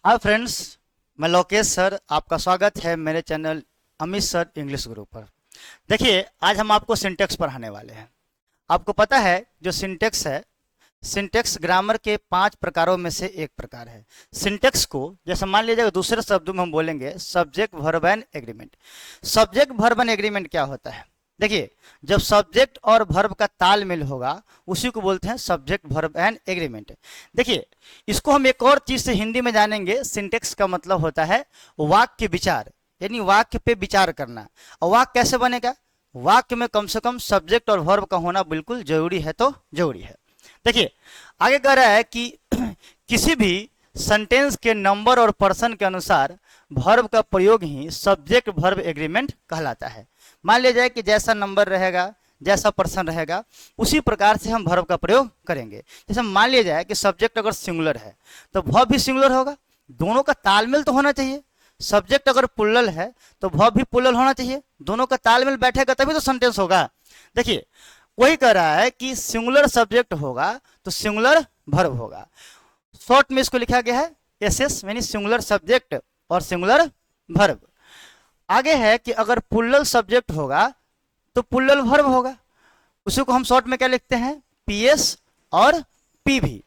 Hi friends, मैं Lokesh sir, आपका स्वागत है मेरे चैनल अमित सर इंग्लिश गुरु पर। देखिए, आज हम आपको सिंटेक्स पढ़ाने वाले हैं। आपको पता है जो सिंटेक्स है, सिंटेक्स ग्रामर के 5 प्रकारों में से एक प्रकार है। सिंटेक्स को जैसे मान लीजिएगा, दूसरे शब्दों में हम बोलेंगे subject verb and agreement. Subject verb and agreement क्या होता है? देखिए, जब सब्जेक्ट और वर्ब का तालमेल होगा उसी को बोलते हैं सब्जेक्ट वर्ब एंड एग्रीमेंट। देखिए, इसको हम एक और चीज से हिंदी में जानेंगे। सिंटेक्स का मतलब होता है वाक्य विचार, यानी वाक्य पे विचार करना। और वाक्य कैसे बनेगा? वाक्य में कम से कम सब्जेक्ट और वर्ब का होना बिल्कुल जरूरी है, तो जरूरी है। देखिए, आगे कह रहा है कि किसी भी सेंटेंस के नंबर और पर्सन के अनुसार वर्ब का प्रयोग ही सब्जेक्ट वर्ब एग्रीमेंट कहलाता है। मान लिया जाए कि जैसा नंबर रहेगा, जैसा पर्सन रहेगा, उसी प्रकार से हम वर्ब का प्रयोग करेंगे। जैसे मान लिया जाए कि सब्जेक्ट अगर सिंगुलर है तो वर्ब भी सिंगुलर होगा। दोनों का तालमेल तो होना चाहिए। सब्जेक्ट अगर प्लुरल है तो वर्ब भी प्लुरल होना चाहिए। दोनों का तालमेल बैठेगा तभी तो सेंटेंस होगा। देखिए, वही कह रहा है कि सिंगुलर सब्जेक्ट होगा तो सिंगुलर वर्ब होगा। शॉर्ट में इसको लिखा गया है एसएस, यानी सिंगुलर सब्जेक्ट और सिंगुलर वर्ब। आगे है कि अगर प्लुरल सब्जेक्ट होगा तो प्लुरल वर्ब होगा। उसी को हम शॉर्ट में क्या लिखते हैं? पीएस और पीवी।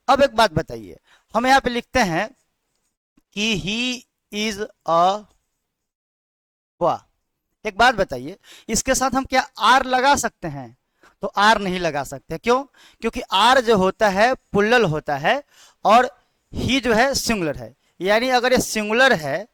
अब एक बात बताइए, हम यहाँ पे लिखते हैं कि ही इज अ बॉय। एक बात बताइए, इसके साथ हम क्या आर लगा सकते हैं? तो आर नहीं लगा सकते। क्यों? क्योंकि आर जो होता है प्लुरल होता है और ही जो है सिंगुलर है। यानी अगर ये सिंगुलर है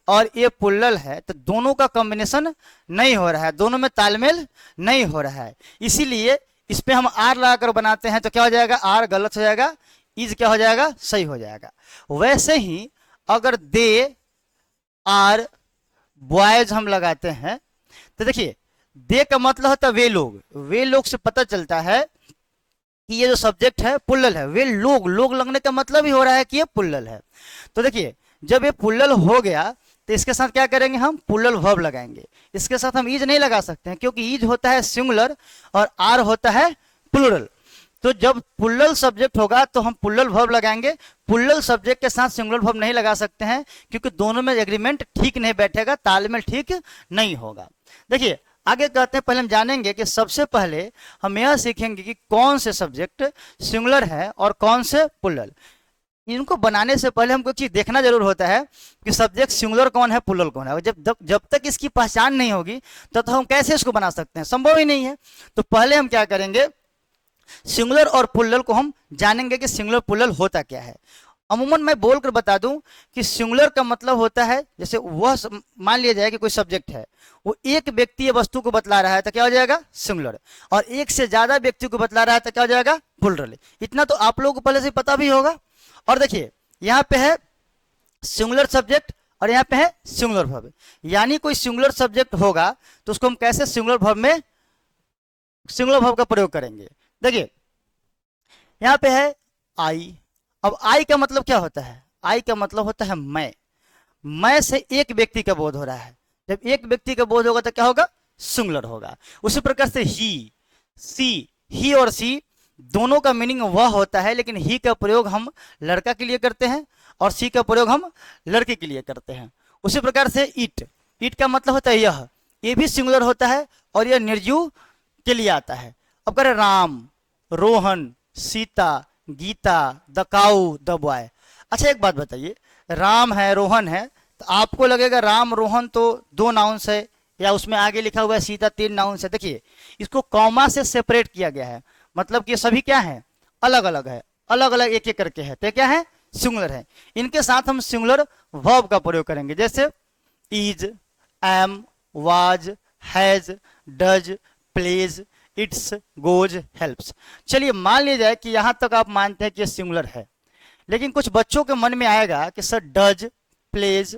और ये प्लुरल है तो दोनों का कॉम्बिनेशन नहीं हो रहा है, दोनों में तालमेल नहीं हो रहा है। इसीलिए इस पे हम आर लगाकर बनाते हैं तो क्या हो जाएगा? आर गलत हो जाएगा, इज क्या हो जाएगा? सही हो जाएगा। वैसे ही अगर दे आर बॉयज हम लगाते हैं तो देखिए, दे का मतलब होता है वे लोग। वे लोग से पता चलता है कि ये जो सब्जेक्ट है प्लुरल है। वे लोग, लोग लगने का मतलब ही हो रहा है कि ये प्लुरल है। तो देखिए, जब ये प्लुरल हो गया तो इसके साथ क्या करेंगे? हम प्लुरल वर्ब लगाएंगे। इसके साथ हम इज नहीं लगा सकते हैं क्योंकि इज होता है सिंगुलर और आर होता है प्लुरल। तो जब प्लुरल सब्जेक्ट होगा तो हम प्लुरल वर्ब लगाएंगे। प्लुरल सब्जेक्ट के साथ सिंगुलर वर्ब नहीं लगा सकते हैं क्योंकि दोनों में एग्रीमेंट ठीक नहीं बैठेगा, तालमेल ठीक नहीं होगा। देखिए, आगे कहते हैं, पहले हम जानेंगे कि सबसे पहले हम यह सीखेंगे कि कौन से सब्जेक्ट सिंगुलर है और कौन से प्लुरल। इनको बनाने से पहले हमको एक चीज देखना जरूर होता है कि सब्जेक्ट सिंगुलर कौन है, प्लुरल कौन है। जब तक इसकी पहचान नहीं होगी तो हम कैसे इसको बना सकते हैं? संभव ही नहीं है। तो पहले हम क्या करेंगे, सिंगुलर और प्लुरल को हम जानेंगे कि सिंगुलर प्लुरल होता क्या है। अमूमन मैं बोलकर बता दूं कि सिंगुलर का मतलब होता है, जैसे वह मान लिया जाए कि कोई सब्जेक्ट है, वो एक व्यक्ति वस्तु को बतला रहा है तो क्या हो जाएगा? सिंगुलर। और एक से ज्यादा व्यक्ति को बतला रहा है तो क्या हो जाएगा? प्लुरल। इतना तो आप लोगों को पहले से पता भी होगा। और देखिए, यहाँ पे है सिंगुलर सब्जेक्ट और यहाँ पे है सिंगुलर वर्ब। यानी कोई सिंगुलर सब्जेक्ट होगा तो उसको हम कैसे सिंगुलर वर्ब में सिंगुलर वर्ब का प्रयोग करेंगे? देखिए, यहाँ पे है आई। अब आई का मतलब क्या होता है? आई का मतलब होता है मैं से एक व्यक्ति का बोध हो रहा है। जब एक व्यक्ति का बोध होगा तो क्या होगा? सिंगुलर होगा। उसी प्रकार से ही, सी, ही और सी दोनों का मीनिंग वह होता है, लेकिन ही का प्रयोग हम लड़का के लिए करते हैं और सी का प्रयोग हम लड़के के लिए करते हैं। उसी प्रकार से इट, इट का मतलब होता है यह, ये भी सिंगुलर होता है और यह निर्जीव के लिए आता है। अब करें Ram, Rohan, Sita, Gita, the cow, the boy. अच्छा, एक बात बताइए, राम है, रोहन है, तो आपको लगेगा राम रोहन तो 2 नाउन्स है, या उसमें आगे लिखा हुआ है सीता 3 नाउन्स है। देखिए, इसको कॉमा से सेपरेट किया गया है, मतलब कि सभी क्या है? अलग अलग है, अलग अलग एक एक करके है, तो क्या है? सिंगुलर है। इनके साथ हम सिंगुलर वर्ब का प्रयोग करेंगे, जैसे is, am, was, has, does, plays, eats, goes, helps. चलिए, मान लिया जाए कि यहां तक आप मानते हैं कि ये सिंगुलर है, लेकिन कुछ बच्चों के मन में आएगा कि sir does, plays,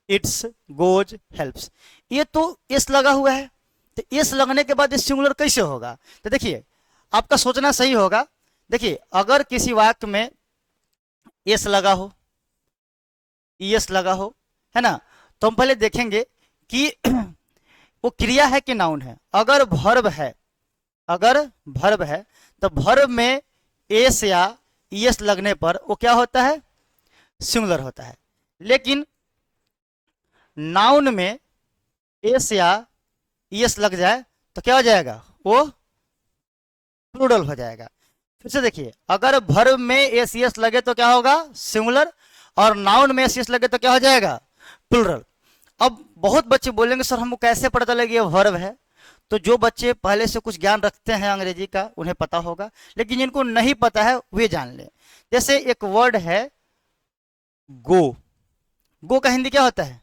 eats, goes, helps, ये तो एस लगा हुआ है, तो एस लगने के बाद ये सिंगुलर कैसे होगा? तो देखिए, आपका सोचना सही होगा। देखिए, अगर किसी वाक्य में एस लगा हो, ईएस लगा हो, है ना, तो हम पहले देखेंगे कि वो क्रिया है कि नाउन है। अगर वर्ब है, अगर वर्ब है तो वर्ब में एस या ईएस लगने पर वो क्या होता है? सिंगुलर होता है। लेकिन नाउन में एस या ईएस लग जाए तो क्या हो जाएगा, वो प्लूरल हो जाएगा। फिर से देखिए, अगर वर्ब में एस ईएस लगे तो क्या होगा, सिंगुलर, और नाउन में एस ईएस लगे तो क्या हो जाएगा, प्लूरल। अब बहुत बच्चे बोलेंगे सर हमको कैसे पता चलेगा ये वर्ब है, तो जो बच्चे पहले से कुछ ज्ञान रखते हैं अंग्रेजी का उन्हें पता होगा, लेकिन जिनको नहीं पता है वे जान लें। जैसे एक वर्ड है गो, गो का हिंदी क्या होता है,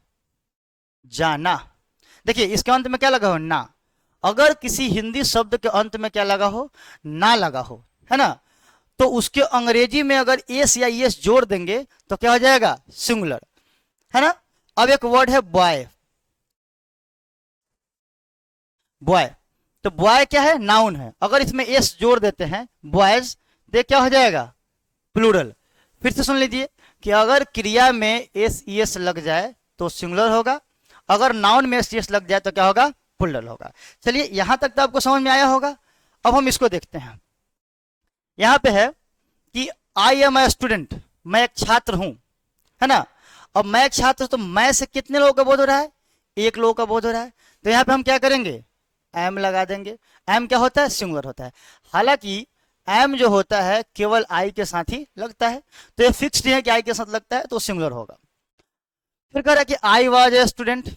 जाना। देखिए इसके अंत में क्या लगा हो, ना। अगर किसी हिंदी शब्द के अंत में क्या लगा हो, ना लगा हो, है ना, तो उसके अंग्रेजी में अगर एस या एस जोड़ देंगे तो क्या हो जाएगा, सिंगुलर, है ना। अब एक वर्ड है बॉय, बॉय, तो बॉय क्या है, नाउन है, अगर इसमें एस जोड़ देते हैं बॉयज, तो क्या हो जाएगा, प्लूरल। फिर से सुन लीजिए कि अगर क्रिया में एस ईएस लग जाए तो सिंगुलर होगा, अगर नाउन में एस ईएस लग जाए तो क्या होगा, प्लूरल होगा। चलिए यहां तक तो आपको समझ में आया होगा। अब हम इसको देखते हैं। यहां पे है कि आई एम ए स्टूडेंट, मैं एक छात्र हूं, है ना। अब मैं एक छात्र, तो मैं से कितने लोगों का बोध हो रहा है, एक लोगों का बोध हो रहा है, तो यहां पे हम क्या करेंगे, एम लगा देंगे। एम क्या होता है, सिंगुलर होता है। हालांकि एम जो होता है केवल आई के साथ ही लगता है, तो ये फिक्स्ड है कि आई के साथ लगता है तो सिंगुलर होगा। फिर कह रहा है कि आई वाज ए स्टूडेंट,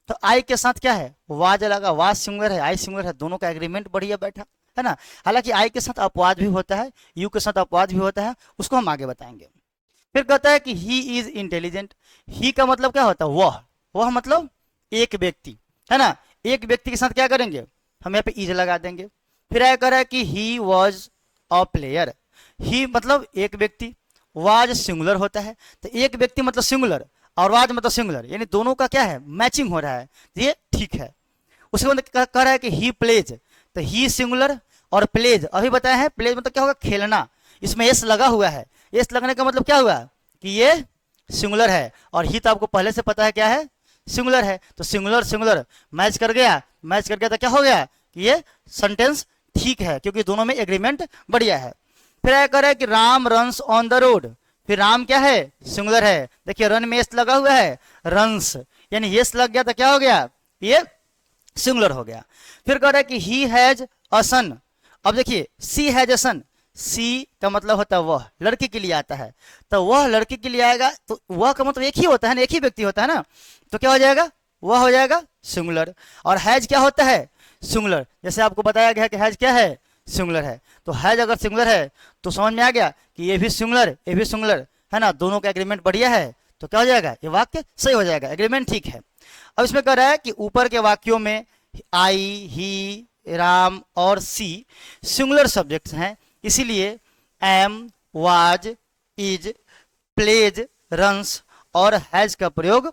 तो आई के साथ क्या है, वाज लगा, वाज सिंगुलर है, आई सिंगुलर है, दोनों का एग्रीमेंट बढ़िया बैठा, है ना। हालांकि आई के साथ अपवाद भी होता है, यू के साथ अपवाद भी होता है, उसको हम आगे बताएंगे। फिर कहता है कि ही इज इंटेलिजेंट, ही का मतलब क्या होता है, वह मतलब एक व्यक्ति, है ना। एक व्यक्ति के साथ क्या करेंगे, हम यहाँ पे इज लगा देंगे। फिर आया कह रहा है कि ही वॉज अ प्लेयर, ही मतलब एक व्यक्ति, वाज सिंगुलर होता है, तो एक व्यक्ति मतलब सिंगुलर और वाज मतलब सिंगुलर, यानी दोनों का क्या है, मैचिंग हो रहा है, तो ये ठीक है। उसके बाद कह रहा है कि ही प्लेज, तो ही सिंगुलर और प्लेज अभी बताया है, प्लेज मतलब क्या होगा, खेलना, इसमें एस लगा हुआ है, एस लगने का मतलब क्या हुआ कि ये सिंगुलर है, और ही तो आपको पहले से पता है क्या है, सिंगुलर है, तो सिंगुलर सिंगुलर मैच कर गया, मैच कर गया तो क्या हो गया कि ये सेंटेंस ठीक है, क्योंकि दोनों में एग्रीमेंट बढ़िया है। फिर आया कर है कि Ram runs on the road, फिर राम क्या है, सिंगुलर है, देखिए रन में एस लगा हुआ है, रन्स, यानी एस लग गया तो क्या हो गया, ये सिंगुलर हो गया। फिर कह रहा है कि ही हैज अ सन, अब देखिए सी हैज अ सन, सी का मतलब होता है वह, लड़की के लिए आता है, तो वह लड़की के लिए आएगा, तो वह का मतलब एक ही होता है ना, एक ही व्यक्ति होता है ना, तो क्या हो जाएगा, वह हो जाएगा सिंगुलर। और हैज क्या होता है, सिंगुलर, जैसे आपको बताया गया कि हैज क्या है, सिंगुलर है, तो हैज अगर सिंगुलर है तो समझ में आ गया कि ये भी सिंगुलर, ये भी सिंगुलर, है ना, दोनों का एग्रीमेंट बढ़िया है, तो क्या हो जाएगा, ये वाक्य सही हो जाएगा, एग्रीमेंट ठीक है। अब इसमें कह रहा है कि ऊपर के वाक्यों में आई, ही, राम और सी सिंगुलर सब्जेक्ट्स हैं, इसीलिए am, was, is, plays, runs और हैज का प्रयोग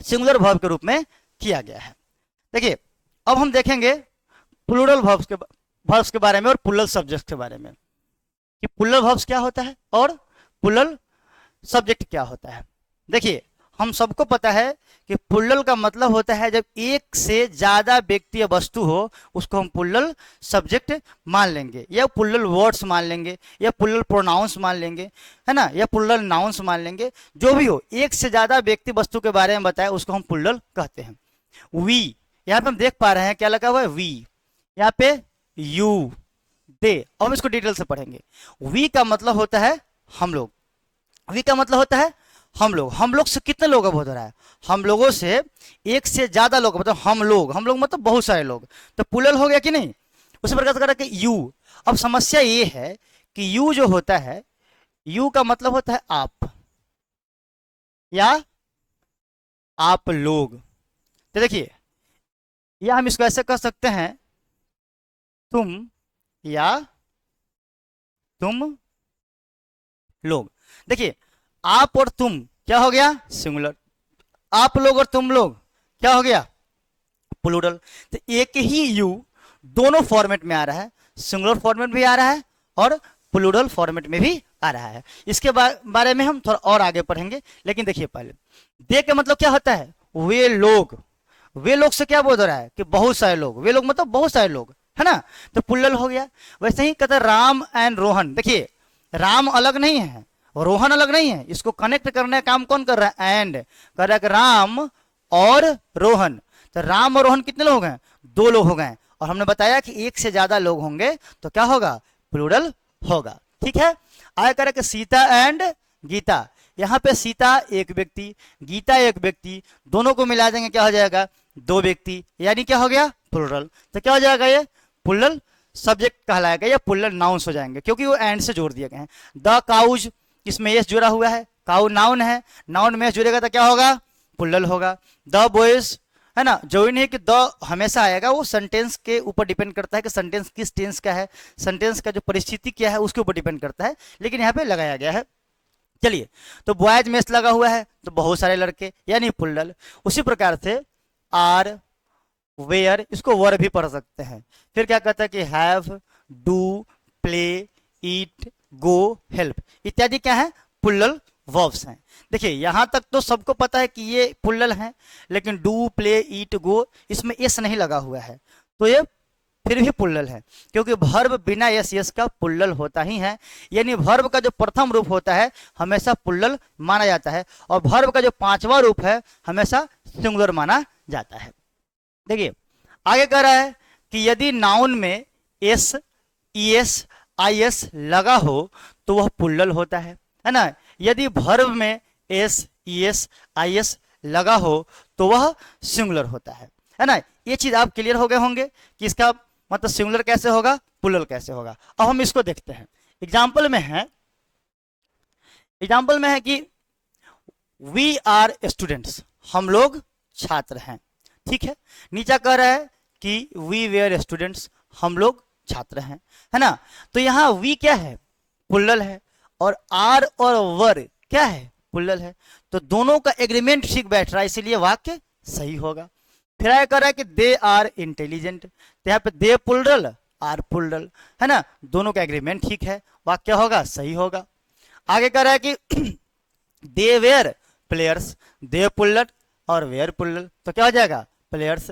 सिंगुलर वर्ब के रूप में किया गया है। देखिए अब हम देखेंगे प्लूरल वर्ब्स के बारे में और प्लूरल सब्जेक्ट के बारे में, कि प्लूरल वर्ब्स क्या होता है और प्लूरल सब्जेक्ट क्या होता है। देखिए हम सबको पता है कि प्लूरल का मतलब होता है जब एक से ज्यादा व्यक्ति या वस्तु हो उसको हम प्लूरल सब्जेक्ट मान लेंगे, या प्लूरल वर्ड्स मान लेंगे, या प्लूरल प्रोनाउंस मान लेंगे, है ना, या प्लूरल नाउंस मान लेंगे, जो भी हो, एक से ज्यादा व्यक्ति वस्तु के बारे में बताया उसको हम प्लूरल कहते हैं। वी, यहाँ पे हम देख पा रहे हैं क्या लगा हुआ है, वी, यहाँ पे यू, दे, अब हम इसको डिटेल से पढ़ेंगे। वी का मतलब होता है हम लोग, वी का मतलब होता है हम लोग से कितने लोग का बोध हो रहा है, हम लोगों से एक से ज्यादा लोग, मतलब हम लोग मतलब बहुत सारे लोग, तो प्लूरल हो गया कि नहीं। उसी प्रकार से कह रहा है कि यू, अब समस्या ये है कि यू जो होता है, यू का मतलब होता है आप या आप लोग, तो देखिए या हम इसको ऐसे कह सकते हैं, तुम या तुम लोग। देखिए आप और तुम क्या हो गया, सिंगुलर, आप लोग और तुम लोग क्या हो गया, प्लूरल। तो एक ही यू दोनों फॉर्मेट में आ रहा है, सिंगुलर फॉर्मेट भी आ रहा है और प्लूरल फॉर्मेट में भी आ रहा है। इसके बारे में हम थोड़ा और आगे पढ़ेंगे, लेकिन देखिए पहले दे का मतलब क्या होता है, वे लोग, वे लोग से क्या बोल रहा है कि बहुत सारे लोग, वे लोग मतलब बहुत सारे लोग, है ना, तो प्लूरल हो गया। वैसे ही कहते हैं राम एंड रोहन, देखिए राम अलग नहीं है रोहन अलग नहीं है, इसको कनेक्ट करने का काम कौन कर रहा है, एंड कर रहा है कि राम और रोहन। तो राम और रोहन कितने लोग हैं, 2 लोग हो गए, और हमने बताया कि एक से ज्यादा लोग होंगे तो क्या होगा, प्लूरल होगा। ठीक है, आगे करें कि सीता एंड गीता। यहाँ पे सीता एक व्यक्ति, गीता एक व्यक्ति, दोनों को मिला देंगे क्या हो जाएगा, 2 व्यक्ति, यानी क्या हो गया, प्लूरल। तो क्या हो जाएगा, ये प्लूरल सब्जेक्ट कहलाएगा, या प्लूरल नाउन्स हो जाएंगे, क्योंकि वो एंड से जोड़ दिए गए हैं। द काउज, इसमें एस जुड़ा हुआ है, काउ नाउन है, नाउन में एस जुड़ेगा तो क्या होगा, प्लूरल होगा। द बॉयज, है ना, जो नहीं है कि द हमेशा आएगा, वो सेंटेंस के ऊपर डिपेंड करता है कि सेंटेंस किस टेंस का है, सेंटेंस का जो परिस्थिति क्या है उसके ऊपर डिपेंड करता है, लेकिन यहाँ पे लगाया गया है। चलिए, तो बॉयज में एस लगा हुआ है तो बहुत सारे लड़के, यानी प्लूरल। उसी प्रकार से आर, वेयर, इसको वर भी पढ़ सकते हैं। फिर क्या कहता है कि have, do, play, eat, go, help इत्यादि क्या है, प्लूरल वर्ब्स हैं। देखिए यहां तक तो सबको पता है कि ये प्लूरल हैं, लेकिन डू, प्ले, ईट, गो इसमें एस नहीं लगा हुआ है, तो ये फिर भी प्लूरल है, क्योंकि वर्ब बिना एस यस का प्लूरल होता ही है। यानी वर्ब का जो प्रथम रूप होता है हमेशा प्लूरल माना जाता है, और वर्ब का जो 5वां रूप है हमेशा सिंगुलर माना जाता है। देखिए आगे कह रहा है कि यदि नाउन में एस, ईएस, आईएस लगा हो तो वह प्लूरल होता है ना। यदि वर्ब में एस, ईएस, आईएस लगा हो तो वह सिंगुलर होता है ना। ये चीज आप क्लियर हो गए होंगे कि इसका मतलब सिंगुलर कैसे होगा, प्लूरल कैसे होगा। अब हम इसको देखते हैं। एग्जाम्पल में है कि वी आर स्टूडेंट्स, हम लोग छात्र हैं। ठीक है, नीचा कह रहा है कि वी वेयर स्टूडेंट्स, हम लोग छात्र हैं, है ना। तो यहाँ वी क्या है, प्लूरल है, और आर और वर क्या है, प्लूरल है। तो दोनों का एग्रीमेंट ठीक बैठ रहा है, इसीलिए वाक्य सही होगा। फिर आगे कह रहा है कि दे आर इंटेलिजेंट, तो यहाँ पे दे प्लूरल, आर प्लूरल, है ना, दोनों का एग्रीमेंट ठीक है, वाक्य होगा सही होगा। आगे कह रहा है कि दे वेयर प्लेयर्स, दे प्लूरल और वेयर प्लूरल, तो क्या हो जाएगा, प्लेयर्स,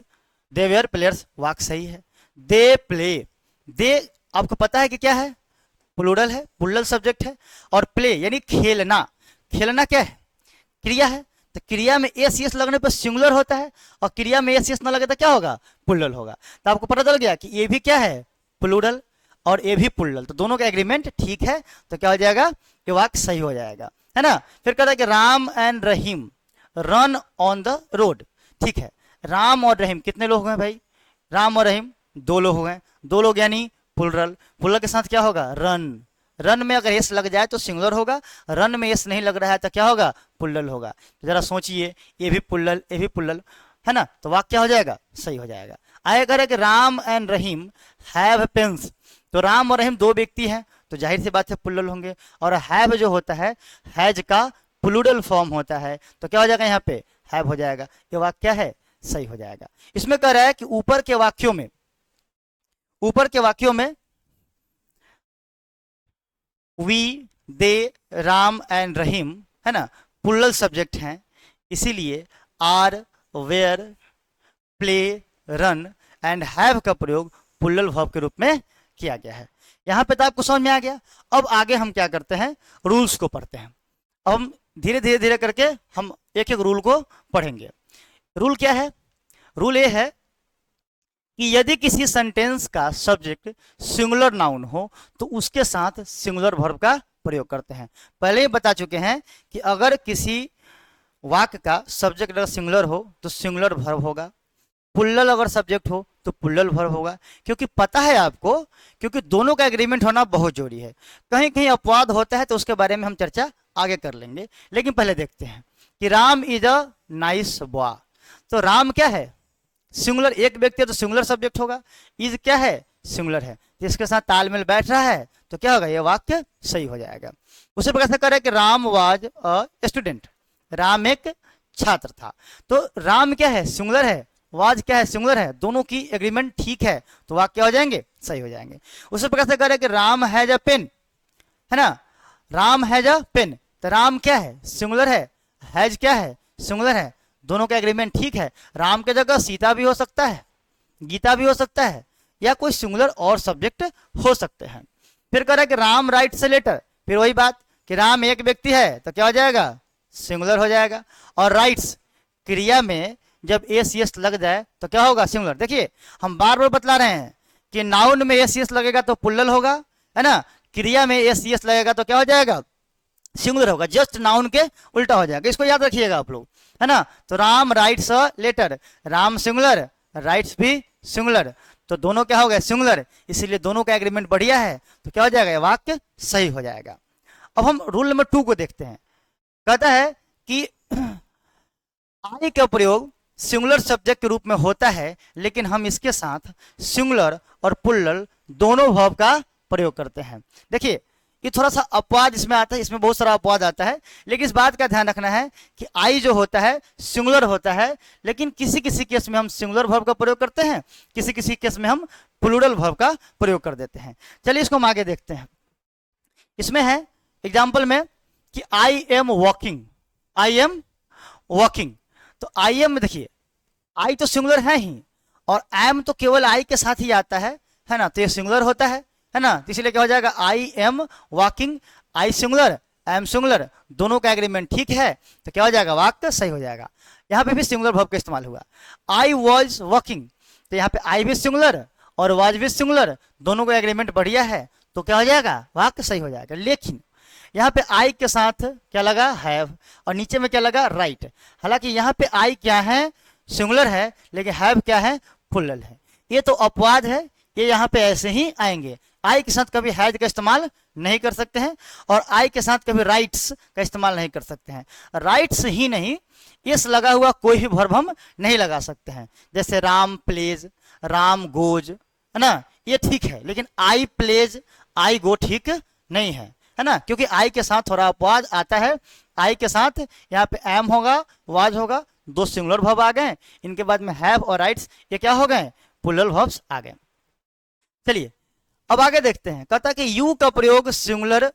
दे वेयर प्लेयर्स, वाक्य सही है। दे प्ले, दे आपको पता है कि क्या है, प्लूरल है, प्लूरल सब्जेक्ट है, और प्ले यानी खेलना, खेलना क्या है, क्रिया है। तो क्रिया में एस यस लगने पर सिंगुलर होता है, और क्रिया में एस यस न लगे तो क्या होगा, प्लूरल होगा। तो आपको पता चल गया कि ये भी क्या है, प्लूरल, और ये भी प्लूरल, तो दोनों का एग्रीमेंट ठीक है, तो क्या हो जाएगा, ये वाक्य सही हो जाएगा, है ना। फिर कहता है कि Ram and Rahim run on the road. ठीक है, राम और रहीम कितने लोग हैं भाई, राम और रहीम 2 लोग हो गए, 2 लोग यानी प्लूरल, प्लूरल के साथ क्या होगा, रन, रन में अगर एस लग जाए तो सिंगुलर होगा, रन में एस नहीं लग रहा है तो क्या होगा, प्लूरल होगा। तो जरा सोचिए, ये भी प्लूरल, ये भी प्लूरल, है ना, तो वाक्य क्या हो जाएगा, सही हो जाएगा। आगे कह रहे कि Ram and Rahim have pens, तो राम और रहीम 2 व्यक्ति हैं, तो जाहिर सी बात है प्लूरल होंगे, और हैव जो होता है हैज का प्लूरल फॉर्म होता है, तो क्या हो जाएगा, यहाँ पे हैव हो जाएगा, ये वाक्य क्या है, सही हो जाएगा। इसमें कह रहा है कि ऊपर के वाक्यों में we, they, Ram and Rahim, है ना, प्लूरल सब्जेक्ट हैं, इसीलिए are, were, play, run and have का प्रयोग प्लूरल वर्ब के रूप में किया गया है। यहां पे तो आपको समझ में आ गया। अब आगे हम क्या करते हैं, रूल्स को पढ़ते हैं। अब हम धीरे करके हम एक एक रूल को पढ़ेंगे। रूल क्या है, रूल ये है कि यदि किसी सेंटेंस का सब्जेक्ट सिंगुलर नाउन हो तो उसके साथ सिंगुलर वर्ब का प्रयोग करते हैं। पहले ही बता चुके हैं कि अगर किसी वाक्य का सब्जेक्ट अगर सिंगुलर हो तो सिंगुलर वर्ब होगा, प्लूरल अगर सब्जेक्ट हो तो प्लूरल वर्ब होगा, क्योंकि पता है आपको, क्योंकि दोनों का एग्रीमेंट होना बहुत जरूरी है। कहीं कहीं अपवाद होता है तो उसके बारे में हम चर्चा आगे कर लेंगे, लेकिन पहले देखते हैं कि Ram is a nice boy. तो राम क्या है, सिंगुलर, एक व्यक्ति है तो सिंगुलर सब्जेक्ट होगा, इज क्या है, सिंगुलर है, तो इसके साथ तालमेल बैठ रहा है तो क्या होगा, ये वाक्य सही हो जाएगा। उसी प्रकार से करें कि Ram was a student, Ram एक छात्र था, तो राम क्या है, सिंगुलर है, वाज क्या है, सिंगुलर है, दोनों की एग्रीमेंट ठीक है, तो वाक्य क्या हो जाएंगे, सही हो जाएंगे। उसी प्रकार से करें कि राम हैज अ पेन, है ना, राम हैज अ पेन, तो राम क्या है, सिंगुलर है, हैज क्या है, सिंगुलर है, दोनों का एग्रीमेंट ठीक है। राम के जगह सीता भी हो सकता है, गीता भी हो सकता है, या कोई सिंगुलर और सब्जेक्ट हो सकते हैं। फिर कह रहा है कि राम राइट्स ए लेटर, फिर वही बात कि राम एक व्यक्ति है तो क्या हो जाएगा, सिंगुलर हो जाएगा। और राइट्स क्रिया में जब एस यस लग जाए तो क्या होगा, सिंगुलर। देखिए हम बार बार बतला रहे हैं कि नाउन में एस यस लगेगा तो प्लुरल होगा, है ना, क्रिया में एस यस लगेगा तो क्या हो जाएगा, सिंगुलर होगा। जस्ट नाउन के उल्टा हो जाएगा, इसको याद रखिएगा आप लोग, है ना। तो Ram writes a letter, Ram singular, writes भी सिंगुलर, तो दोनों क्या हो गए, सिंगुलर, इसीलिए दोनों का एग्रीमेंट बढ़िया है, तो क्या हो जाएगा, ये वाक्य सही हो जाएगा। अब हम रूल नंबर 2 को देखते हैं। कहता है कि आई का प्रयोग सिंगुलर सब्जेक्ट के रूप में होता है, लेकिन हम इसके साथ सिंगुलर और प्लुरल दोनों वर्ब का प्रयोग करते हैं। देखिए ये थोड़ा सा अपवाद इसमें आता है, इसमें बहुत सारा अपवाद आता है, लेकिन इस बात का ध्यान रखना है कि आई जो होता है सिंगुलर होता है, लेकिन किसी किसी केस में हम सिंगुलर वर्ब का प्रयोग करते हैं, किसी किसी केस में हम प्लुरल वर्ब का प्रयोग कर देते हैं। चलिए इसको हम आगे देखते हैं। इसमें है एग्जाम्पल में कि आई am walking, I am walking, तो आई एम, देखिए आई तो सिंगुलर है ही, और एम तो केवल आई के साथ ही आता है ना, तो ये सिंगुलर होता है ना, तो इसलिए क्या हो जाएगा, I am walking, I singular, am singular, दोनों का एग्रीमेंट ठीक है, तो क्या हो जाएगा, वाक्य सही हो जाएगा। यहाँ पे भी सिंगुलर वर्ब का इस्तेमाल हुआ। आई वॉज वॉकिंग, तो यहाँ पे आई भी सिंगुलर और वॉज भी सिंगुलर, दोनों का एग्रीमेंट बढ़िया है, तो क्या हो जाएगा, वाक्य सही हो जाएगा। लेकिन यहाँ पे आई के साथ क्या लगा, हैव, और नीचे में क्या लगा, राइट। हालांकि यहाँ पे आई क्या है, सिंगुलर है, लेकिन हैव क्या है, प्लुरल है। ये तो अपवाद है, ये यहाँ पे ऐसे ही आएंगे। आई के साथ कभी हैज का इस्तेमाल नहीं कर सकते हैं, और आई के साथ कभी राइट्स का इस्तेमाल नहीं कर सकते हैं। राइट्स ही नहीं, इस लगा हुआ कोई भी वर्ब हम नहीं लगा सकते हैं, जैसे राम प्लेज, राम गोज, है ना, ये ठीक है, लेकिन आई प्लेज, आई गो ठीक नहीं है ना, क्योंकि आई के साथ थोड़ा अपवाद आता है। आई के साथ यहाँ पे एम होगा, वाज होगा, दो सिंगुलर वर्ब आ गए, इनके बाद में हैव और राइट्स, ये क्या हो गए, प्लुरल वर्ब्स आ गए। चलिए अब आगे देखते हैं। कहता है कि यू का प्रयोग सिंगुलर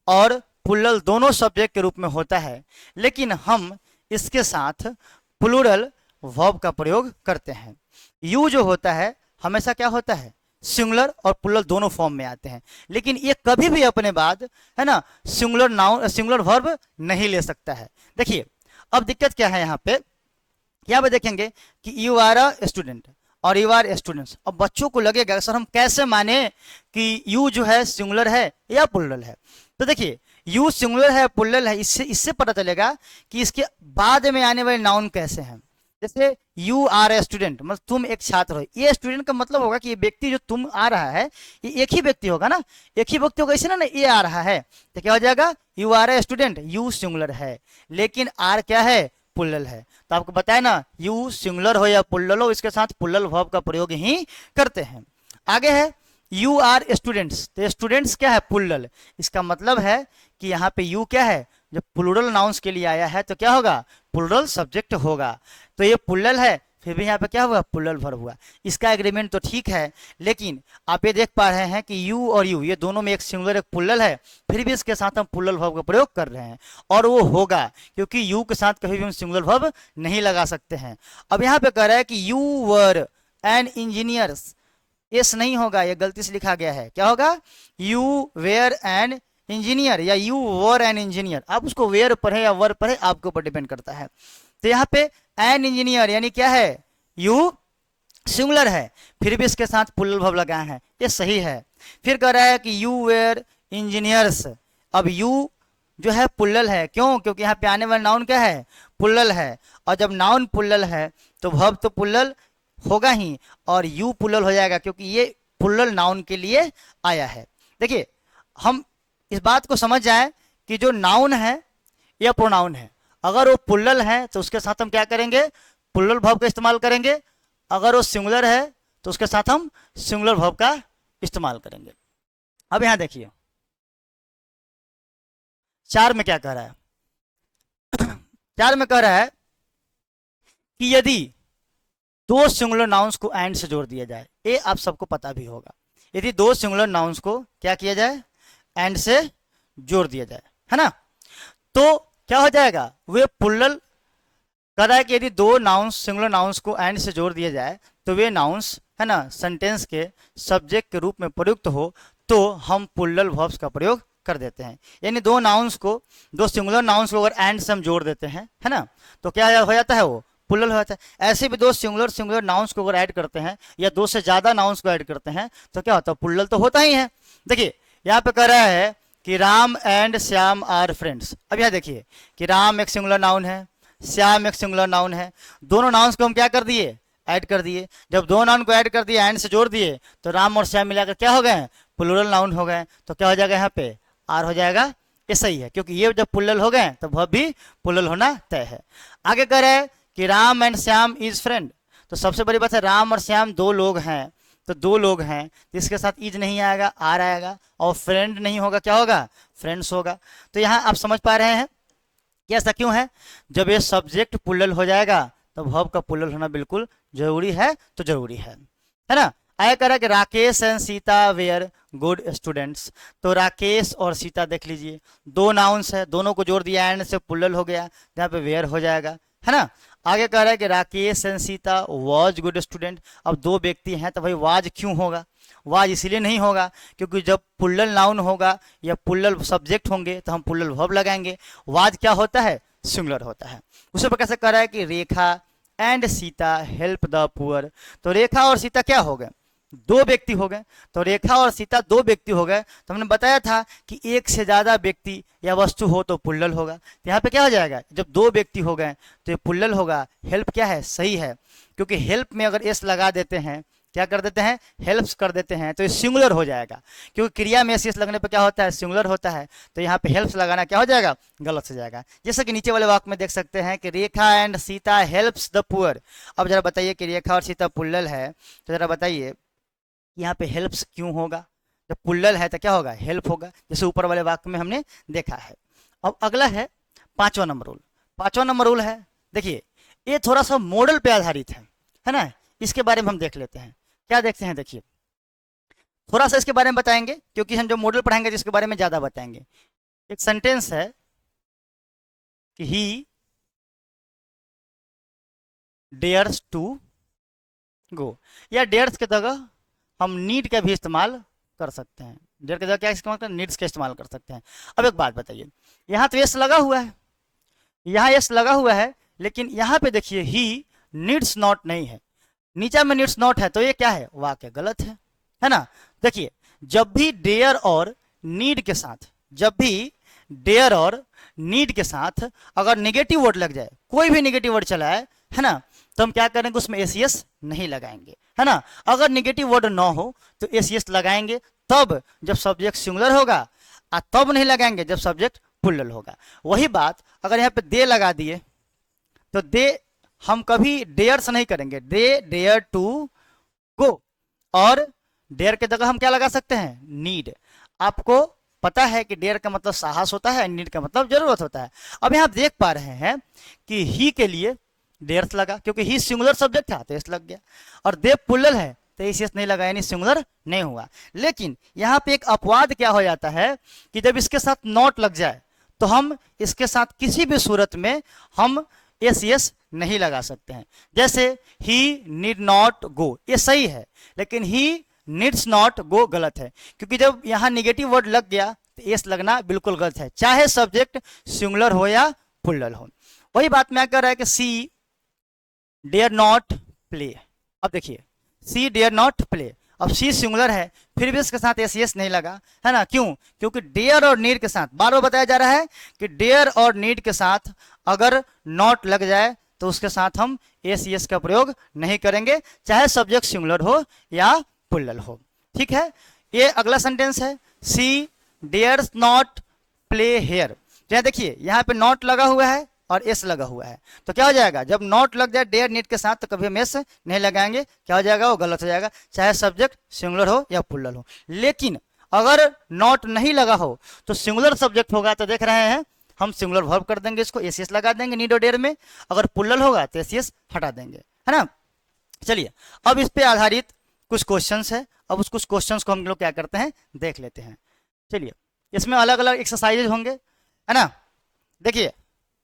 और प्लुरल दोनों सब्जेक्ट के रूप में होता है, लेकिन हम इसके साथ प्लुरल वर्ब का प्रयोग करते हैं। यू जो होता है हमेशा क्या होता है, सिंगुलर और प्लुरल दोनों फॉर्म में आते हैं, लेकिन ये कभी भी अपने बाद, है ना, सिंगुलर नाउन, सिंगुलर वर्ब नहीं ले सकता है। देखिए अब दिक्कत क्या है, यहाँ पे देखेंगे कि यू आर अ स्टूडेंट और यू आर स्टूडेंट्स। अब बच्चों को लगेगा सर हम कैसे माने कि यू जो है सिंगुलर है या प्लुरल है। तो देखिए यू सिंगुलर है प्लुरल है, इससे पता चलेगा कि इसके बाद में आने वाले नाउन कैसे हैं। जैसे यू आर ए स्टूडेंट, मतलब तुम एक छात्र हो, ये स्टूडेंट का मतलब होगा कि ये व्यक्ति जो तुम आ रहा है ये एक ही व्यक्ति होगा ना, एक ही व्यक्ति होगा, इसे ना ये आ रहा है, तो क्या हो जाएगा, you are a student, you singular है, लेकिन आर क्या है, प्लुरल है। तो आपको बताया ना, यू सिंगुलर हो या प्लुरल हो, इसके साथ प्लुरल वर्ब का प्रयोग ही करते हैं। आगे है यू आर स्टूडेंट्स, तो स्टूडेंट्स क्या है, प्लुरल, इसका मतलब है कि यहाँ पे यू क्या है, जब प्लुरल नाउंस के लिए आया है तो क्या होगा, प्लुरल सब्जेक्ट होगा, तो ये प्लुरल है, फिर भी यहाँ पे क्या हुआ, प्लुरल वर्ब हुआ। इसका एग्रीमेंट तो ठीक है, लेकिन आप ये देख पा रहे हैं कि यू और यू ये दोनों में एक सिंगुलर एक प्लुरल है, फिर भी इसके साथ हम प्लुरल वर्ब का प्रयोग कर रहे हैं, और वो होगा क्योंकि यू के साथ कभी भी हम सिंगुलर वर्ब नहीं लगा सकते हैं। अब यहाँ पे कह रहा है कि you were N engineers, S नहीं होगा, ये गलती से लिखा गया है, क्या होगा, यू वेयर एन इंजीनियर या यू वर एन इंजीनियर। आप उसको वेयर पढ़े या वर पढ़े आपके ऊपर डिपेंड करता है। तो यहाँ पे एन इंजीनियर यानी क्या है, यू सिंगुलर है, फिर भी इसके साथ प्लुरल वर्ब लगाए हैं, ये सही है। फिर कह रहा है कि यू वेयर इंजीनियर्स, अब यू जो है प्लुरल है, क्यों, क्योंकि यहाँ पे आने वाला नाउन क्या है, प्लुरल है, और जब नाउन प्लुरल है तो वर्ब तो प्लुरल होगा ही, और यू प्लुरल हो जाएगा क्योंकि ये प्लुरल नाउन के लिए आया है। देखिए हम इस बात को समझ जाए कि जो नाउन है या प्रोनाउन है, अगर वो प्लुरल है तो उसके साथ हम क्या करेंगे, प्लुरल वर्ब का इस्तेमाल करेंगे, अगर वो सिंगुलर है तो उसके साथ हम सिंगुलर वर्ब का इस्तेमाल करेंगे। अब यहां देखिए 4 में क्या कह रहा है 4 में कह रहा है कि यदि दो सिंगुलर नाउन्स को एंड से जोड़ दिया जाए, ये आप सबको पता भी होगा, यदि दो सिंगुलर नाउन्स को क्या किया जाए, एंड से जोड़ दिया जाए, है ना, तो क्या हो जाएगा, वे प्लुरल। कह रहा है कि यदि दो नाउन्स सिंगुलर नाउन्स को एंड से जोड़ दिया जाए तो वे नाउन्स, है ना, सेंटेंस के सब्जेक्ट के रूप में प्रयुक्त हो तो हम प्लुरल वर्ब्स का प्रयोग कर देते हैं। यानी दो नाउन्स को, दो सिंगुलर नाउन्स को अगर एंड से हम जोड़ देते हैं, है ना, तो क्या हो जाता है, वो प्लूरल हो जाता है। ऐसे भी दो सिंगुलर नाउन्स को अगर ऐड करते हैं या दो से ज्यादा नाउन्स को ऐड करते हैं तो क्या होता है, प्लूरल तो होता ही है। देखिए यहाँ पे कह रहा है कि Ram and Shyam are friends. अब यहाँ देखिए कि राम एक सिंगुलर नाउन है, श्याम एक सिंगुलर नाउन है, दोनों नाउन्स को हम क्या कर दिए, ऐड कर दिए। जब दो नाउन को ऐड कर दिए, एंड से जोड़ दिए, तो राम और श्याम मिलाकर क्या हो गए, प्लूरल नाउन हो गए। तो क्या हो जाएगा, यहाँ पे आर हो जाएगा। ये सही है, क्योंकि ये जब प्लूरल हो गए तो वह भी प्लूरल होना तय है। आगे कह रहे हैं कि Ram and Shyam is friend. तो सबसे बड़ी बात है, राम और श्याम दो लोग हैं, तो दो लोग हैं, इसके साथ इज नहीं आएगा, आर आएगा, और फ्रेंड नहीं होगा, क्या होगा, फ्रेंड्स होगा। तो यहाँ आप समझ पा रहे हैं कि ऐसा क्यों है, जब ये सब्जेक्ट प्लूरल हो जाएगा तो वर्ब का प्लूरल होना बिल्कुल जरूरी है, तो जरूरी है ना। आया कह रहा है कि Rakesh and Sita were good students. तो राकेश और सीता देख लीजिए, दो नाउन्स है, दोनों को जोड़ दिया, एंड से प्लूरल हो गया, यहाँ पे वेयर हो जाएगा, है ना। आगे कह रहा है कि Rakesh and Sita was good student. अब दो व्यक्ति हैं तो भाई वाज क्यों होगा, वाज इसलिए नहीं होगा क्योंकि जब प्लूरल नाउन होगा या प्लूरल सब्जेक्ट होंगे तो हम प्लूरल वर्ब लगाएंगे। वाज क्या होता है, सिंगुलर होता है। उसी पर कैसे कह रहा है कि Rekha and Sita help the poor. तो रेखा और सीता क्या हो गए, दो व्यक्ति हो गए। तो रेखा और सीता दो व्यक्ति हो गए, तो हमने बताया था कि एक से ज्यादा व्यक्ति या वस्तु हो तो प्लूरल होगा। तो यहाँ पे क्या हो जाएगा, जब दो व्यक्ति हो गए तो ये प्लूरल होगा। हेल्प क्या है, सही है, क्योंकि हेल्प में अगर एस लगा देते हैं, क्या कर देते हैं, हेल्प्स कर देते हैं, तो ये सिंगुलर हो जाएगा, क्योंकि क्रिया में एस लगने पर क्या होता है, सिंगुलर होता है। तो यहाँ पे हेल्प्स लगाना क्या हो जाएगा, गलत हो जाएगा। जैसे कि नीचे वाले वाक्य में देख सकते हैं कि Rekha and Sita helps the poor. अब जरा बताइए कि रेखा और सीता प्लूरल है, तो जरा बताइए यहाँ पे हेल्प्स क्यों होगा, जब प्लूरल है तो क्या होगा, हेल्प होगा, जैसे ऊपर वाले वाक्य में हमने देखा है। अब अगला है 5वां नंबर रूल। 5वां नंबर रूल है, देखिए ये थोड़ा सा मॉडल पे आधारित है ना, इसके बारे में हम देख लेते हैं। क्या देखते हैं, देखिए थोड़ा सा इसके बारे में बताएंगे, क्योंकि हम जो मॉडल पढ़ाएंगे जिसके बारे में ज्यादा बताएंगे। एक सेंटेंस है कि ही डेयर्स टू गो, या डेयर्स के जगह हम नीड का भी इस्तेमाल कर सकते हैं। डेयर के जगह क्या इस्तेमाल करते हैं, नीड्स का इस्तेमाल कर सकते हैं। अब एक बात बताइए, यहाँ तो एस लगा हुआ है, यहाँ एस लगा हुआ है, लेकिन यहाँ पे देखिए ही नीड्स नॉट नहीं है, नीचे में नीड्स नॉट है, तो ये क्या है, वाक्य गलत है ना। देखिए जब भी डेयर और नीड के साथ, जब भी डेयर और नीड के साथ अगर नेगेटिव वर्ड लग जाए, कोई भी नेगेटिव वर्ड चला है ना, तो हम क्या करेंगे, उसमें एस नहीं लगाएंगे, है ना। अगर नेगेटिव वर्ड ना हो तो एस लगाएंगे तब जब सब्जेक्ट सिंगुलर होगा, तब नहीं लगाएंगे जब सब्जेक्ट प्लूरल होगा। वही बात अगर यहाँ पे दे लगा दिए तो दे हम कभी डेयर से नहीं करेंगे, दे डेयर टू गो, और डेयर के जगह हम क्या लगा सकते हैं, नीड। आपको पता है कि डेयर का मतलब साहस होता है, नीड का मतलब जरूरत होता है। अब यहाँ देख पा रहे हैं कि ही के लिए डेयर्स लगा, क्योंकि ही सिंगुलर सब्जेक्ट था तो एस लग गया, और दे प्लूरल है तो एस नहीं लगा, यानी सिंगुलर नहीं हुआ। लेकिन यहाँ पे एक अपवाद क्या हो जाता है कि जब इसके साथ नॉट लग जाए तो हम इसके साथ किसी भी सूरत में हम एस नहीं लगा सकते हैं। जैसे ही नीड नॉट गो, ये सही है, लेकिन ही नीड्स नॉट गो गलत है, क्योंकि जब यहाँ निगेटिव वर्ड लग गया तो एस लगना बिल्कुल गलत है, चाहे सब्जेक्ट सिंगुलर हो या प्लूरल हो। वही बात मैं कह रहा है कि सी डेयर नॉट प्ले। अब देखिए सी डेयर नॉट प्ले, अब सी सिंगुलर है फिर भी इसके साथ एस नहीं लगा, है ना, क्यों, क्योंकि डेयर और नीड के साथ बार बार बताया जा रहा है कि डेयर और नीड के साथ अगर नॉट लग जाए तो उसके साथ हम एस का प्रयोग नहीं करेंगे, चाहे सब्जेक्ट सिंगुलर हो या प्लूरल हो। ठीक है, ये अगला सेंटेंस है, सी डेयर्स नॉट प्ले हेयर। तो देखिए यहाँ पे नॉट लगा हुआ है और एस लगा हुआ है, तो क्या हो जाएगा, जब नॉट लग जाए डेयर नीड के साथ तो कभी हम एस नहीं लगाएंगे, क्या हो जाएगा, वो गलत हो जाएगा, चाहे सब्जेक्ट सिंगुलर हो या प्लूरल हो। लेकिन अगर नॉट नहीं लगा हो तो सिंगुलर सब्जेक्ट होगा तो देख रहे हैं हम सिंगुलर वर्ब कर देंगे, इसको एस लगा देंगे नीड और डेयर में, अगर प्लूरल होगा तो एस हटा देंगे, है ना। चलिए अब इस पे आधारित कुछ क्वेश्चंस है, अब उस कुछ क्वेश्चंस को हम लोग क्या करते हैं, देख लेते हैं। चलिए इसमें अलग अलग एक्सरसाइजेज होंगे, है ना। देखिए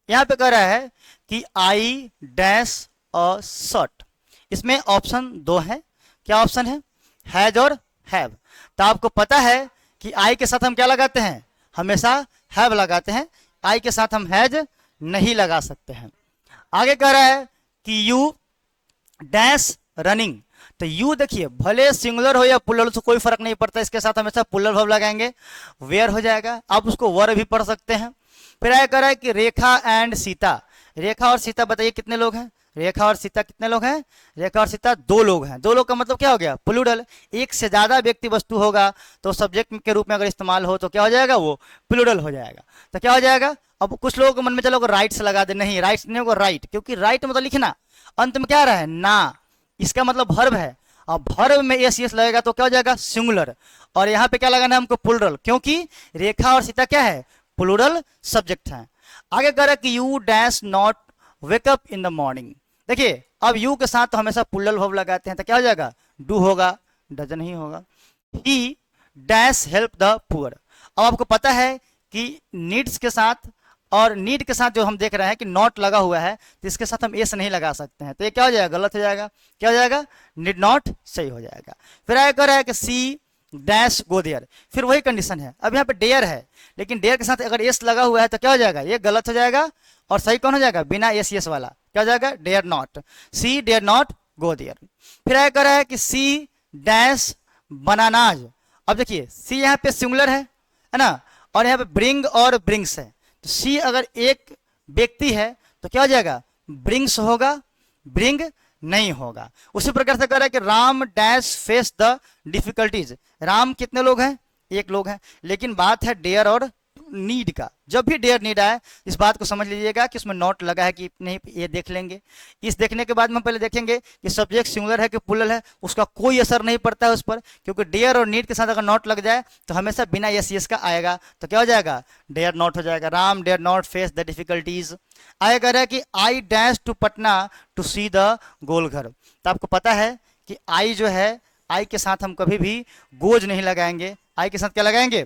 यहाँ पे कह रहा है कि आई डैश अ शर्ट, इसमें ऑप्शन 2 है, क्या ऑप्शन है, हैज और हैव। तो आपको पता है कि आई के साथ हम क्या लगाते हैं, हमेशा हैव लगाते हैं, आई के साथ हम हैज नहीं लगा सकते हैं। आगे कह रहा है कि यू डैश रनिंग, तो यू देखिए भले सिंगुलर हो या प्लूरल से कोई फर्क नहीं पड़ता, इसके साथ हमेशा प्लूरल वर्ब लगाएंगे, वेयर हो जाएगा। आप उसको वर भी पढ़ सकते हैं। फिर आगे कह रहा है कि रेखा एंड सीता, रेखा और सीता बताइए कितने लोग हैं, रेखा और सीता कितने लोग हैं, रेखा और सीता 2 लोग हैं। 2 लोग का मतलब क्या हो गया, प्लूरल। एक से ज्यादा व्यक्ति वस्तु होगा तो सब्जेक्ट के रूप में अगर इस्तेमाल हो तो क्या हो जाएगा, वो प्लूरल हो जाएगा। तो क्या हो जाएगा, अब कुछ लोगों के मन में चलो राइट्स लगा दे, नहीं राइट्स नहीं होगा, राइट, क्योंकि राइट मतलब लिखना, अंत में क्या आ रहा है ना, इसका मतलब भर्ब है। अब भर्ब में एस यस लगेगा तो क्या हो जाएगा, सिंगुलर। और यहाँ पे क्या लगाना है हमको, प्लूरल, क्योंकि रेखा और सीता क्या है, प्लूरल सब्जेक्ट है। आगे कह रहा है कि you dash not wake up in the morning, देखिए अब यू के साथ तो हमेशा प्लूरल वर्ब लगाते हैं, तो क्या हो जाएगा, डू होगा, डजन ही होगा। ही डैश हेल्प द पुअर, अब आपको पता है कि नीड्स के साथ और नीड के साथ जो हम देख रहे हैं कि नॉट लगा हुआ है, तो इसके साथ हम एस नहीं लगा सकते हैं, तो ये क्या हो जाएगा, गलत हो जाएगा। क्या हो जाएगा, नीड नॉट सही हो जाएगा। फिर आगे कह रहा है कि सी डैश गो देयर, फिर वही कंडीशन है, अब यहाँ पे डेयर है, लेकिन डेयर के साथ अगर एस लगा हुआ है तो क्या हो जाएगा, ये गलत हो जाएगा। और सही कौन हो जाएगा, बिना एस यस वाला, क्या हो जाएगा, dare not, see dare not go there. फिर आगे कह रहा है कि सी डैश बनानाज, अब देखिए सी यहाँ पे सिंगुलर है ना, और यहाँ पे ब्रिंग और ब्रिंग्स है, तो सी अगर एक व्यक्ति है तो क्या हो जाएगा, ब्रिंग्स होगा, ब्रिंग नहीं होगा। उसी प्रकार से कह रहा है कि Ram dash face the difficulties, Ram कितने लोग हैं, 1 लोग हैं, लेकिन बात है डेयर और नीड का। जब भी डेयर नीड आए इस बात को समझ लीजिएगा कि उसमें नॉट लगा है कि नहीं, ये देख लेंगे। इस देखने के बाद में हम पहले देखेंगे कि सब्जेक्ट सिंगुलर है कि प्लूरल है, उसका कोई असर नहीं पड़ता है उस पर, क्योंकि डेयर और नीड के साथ अगर नॉट लग जाए तो हमेशा बिना यस यस का आएगा, तो क्या हो जाएगा, डेयर नॉट हो जाएगा। Ram dare not face the difficulties. आगे कह रहा है कि I dash to Patna to see the Golghar, तो आपको पता है कि आई जो है, आई के साथ हम कभी भी गोज नहीं लगाएंगे, आई के साथ क्या लगाएंगे,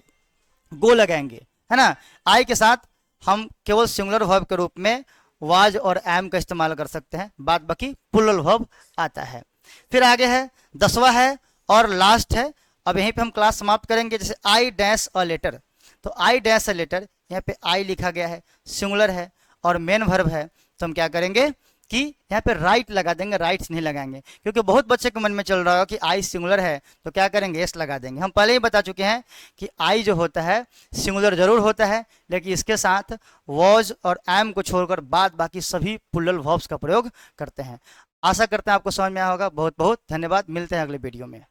गो लगाएंगे, है ना। आई के साथ हम केवल सिंगुलर वर्ब के रूप में वाज और एम का इस्तेमाल कर सकते हैं, बाद बाकी प्लूरल वर्ब आता है। फिर आगे है 10वां है और लास्ट है, अब यहीं पे हम क्लास समाप्त करेंगे। जैसे आई डैश अ लेटर, तो आई डैश अ लेटर, यहाँ पे आई लिखा गया है, सिंगुलर है और मेन वर्ब है, तो हम क्या करेंगे कि यहाँ पे राइट लगा देंगे, राइट्स नहीं लगाएंगे, क्योंकि बहुत बच्चे के मन में चल रहा हो कि आई सिंगुलर है तो क्या करेंगे, एस लगा देंगे। हम पहले ही बता चुके हैं कि आई जो होता है सिंगुलर जरूर होता है, लेकिन इसके साथ वॉज और एम को छोड़कर बाद बाकी सभी प्लूरल वर्ब्स का प्रयोग करते हैं। आशा करते हैं आपको समझ में आया होगा। बहुत बहुत धन्यवाद, मिलते हैं अगले वीडियो में।